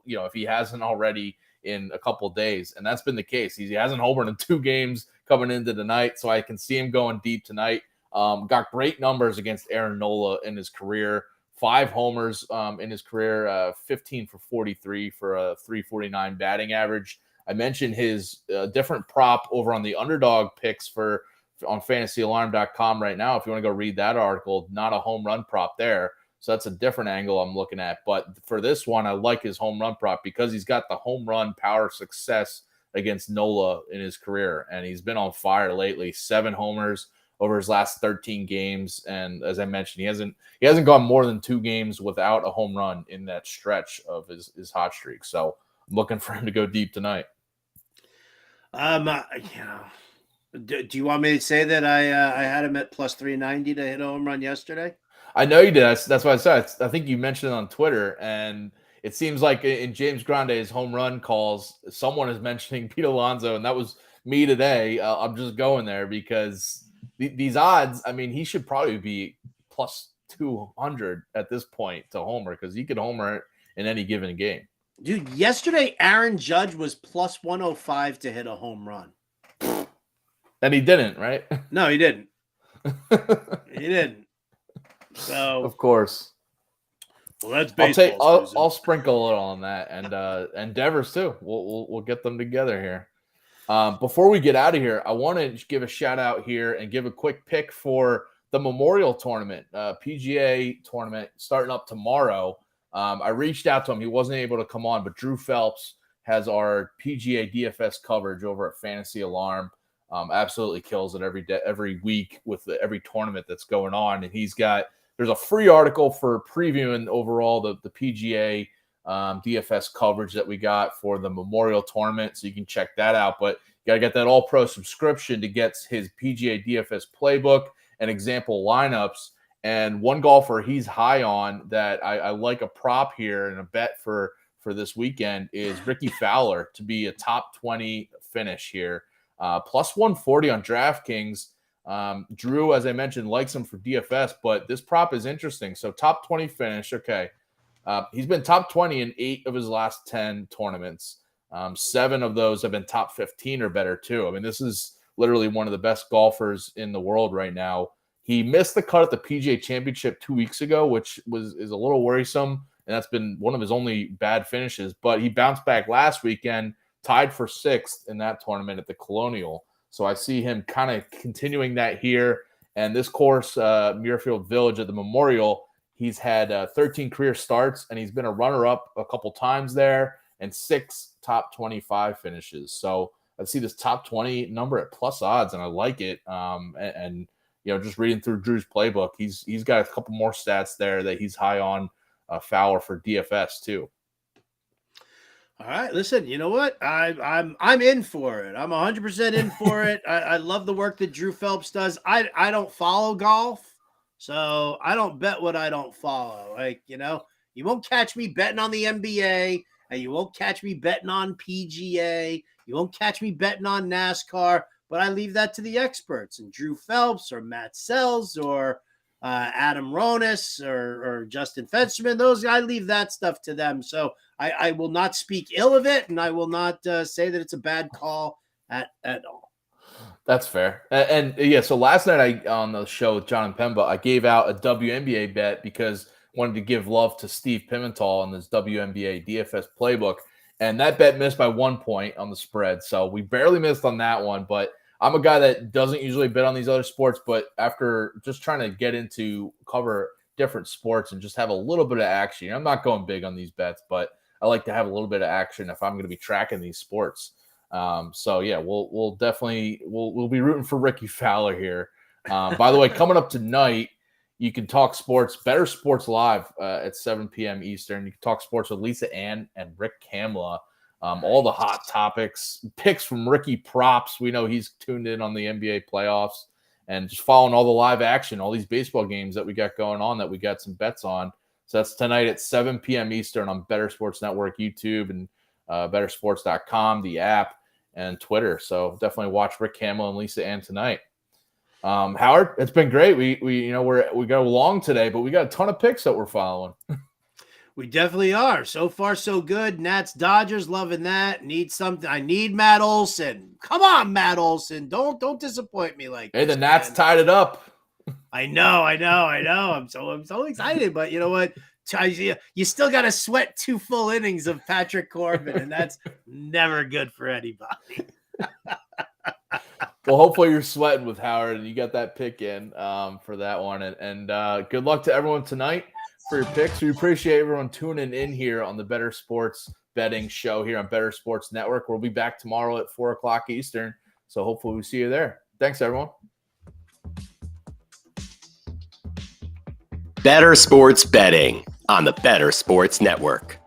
if he hasn't already in a couple of days. And that's been the case. He hasn't homered in 2 games coming into the night. So I can see him going deep tonight. Got great numbers against Aaron Nola in his career. 5 homers in his career, 15 for 43 for a 349 batting average. I mentioned his different prop over on the underdog picks on fantasyalarm.com right now. If you want to go read that article, not a home run prop there. So that's a different angle I'm looking at. But for this one, I like his home run prop because he's got the home run power success against Nola in his career. And he's been on fire lately. 7 homers over his last 13 games. And as I mentioned, he hasn't gone more than 2 games without a home run in that stretch of his hot streak. So I'm looking for him to go deep tonight. Do you want me to say that I had him at plus 390 to hit a home run yesterday? I know you did. That's what I said. I think you mentioned it on Twitter, and it seems like in James Grande's home run calls, someone is mentioning Pete Alonso, and that was me today. I'm just going there because these odds, I mean, he should probably be plus 200 at this point to homer because he could homer in any given game. Dude, yesterday Aaron Judge was plus 105 to hit a home run. And he didn't, right? No, he didn't. He didn't. So of course. Well, that's baseball. I'll sprinkle a little on that, and Devers too. We'll get them together here. Before we get out of here, I want to give a shout out here and give a quick pick for the Memorial Tournament, PGA tournament starting up tomorrow. I reached out to him. He wasn't able to come on, but Drew Phelps has our PGA DFS coverage over at Fantasy Alarm. Absolutely kills it every week with every tournament that's going on. And there's a free article for previewing overall the PGA DFS coverage that we got for the Memorial Tournament. So you can check that out. But you got to get that All Pro subscription to get his PGA DFS playbook and example lineups. And one golfer he's high on that I like a prop here and a bet for this weekend is Ricky Fowler to be a top 20 finish here. Plus 140 on DraftKings. Drew, as I mentioned, likes him for DFS, but this prop is interesting. So top 20 finish. Okay. He's been top 20 in 8 of his last 10 tournaments. 7 of those have been top 15 or better too. I mean, this is literally one of the best golfers in the world right now. He missed the cut at the PGA Championship 2 weeks ago, which is a little worrisome. And that's been one of his only bad finishes, but he bounced back last weekend, tied for 6th in that tournament at the Colonial. So I see him kind of continuing that here. And this course, Muirfield Village at the Memorial, he's had 13 career starts, and he's been a runner-up a couple times there and 6 top 25 finishes. So I see this top 20 number at plus odds, and I like it. And just reading through Drew's playbook, he's got a couple more stats there that he's high on Fowler for DFS too. All right, listen, you know what? I'm in for it. I'm 100% in for it. I love the work that Drew Phelps does. I don't follow golf, so I don't bet what I don't follow. Like, you won't catch me betting on the NBA, and you won't catch me betting on PGA. You won't catch me betting on NASCAR, but I leave that to the experts. And Drew Phelps or Matt Sells or Adam Ronis or Justin Fensterman, I leave that stuff to them. So I will not speak ill of it, and I will not say that it's a bad call at all. That's fair. And yeah, so last night on the show with John and Pemba, I gave out a WNBA bet because I wanted to give love to Steve Pimental on this WNBA DFS playbook. And that bet missed by 1 point on the spread. So we barely missed on that one, but I'm a guy that doesn't usually bet on these other sports, but after just trying to get into cover different sports and just have a little bit of action, I'm not going big on these bets, but I like to have a little bit of action if I'm going to be tracking these sports. So yeah, we'll definitely we'll be rooting for Ricky Fowler here. By the way, coming up tonight, you can talk sports, Bettor Sports Live at 7 p.m. Eastern. You can talk sports with Lisa Ann and Rick Kamla. All the hot topics, picks from Ricky Props. We know he's tuned in on the NBA playoffs and just following all the live action, all these baseball games that we got going on that we got some bets on. So that's tonight at 7 p.m. Eastern on Bettor Sports Network, YouTube, and bettorsports.com, the app, and Twitter. So definitely watch Rick Kamla and Lisa Ann tonight. Howard, it's been great. We go long today, but we got a ton of picks that we're following. We definitely are. So far, so good. Nats, Dodgers, loving that. Need something. I need Matt Olson. Come on, Matt Olson. Don't disappoint me like Hey, this, the Nats man. tied it up. I know. I'm so excited, but you know what? You still got to sweat 2 full innings of Patrick Corbin, and that's never good for anybody. Well, hopefully you're sweating with Howard and you got that pick in for that one. And good luck to everyone tonight for your picks. We appreciate everyone tuning in here on the Bettor Sports Betting Show here on Bettor Sports Network. We'll be back tomorrow at 4 o'clock Eastern. So hopefully we see you there. Thanks, everyone. Bettor Sports Betting on the Bettor Sports Network.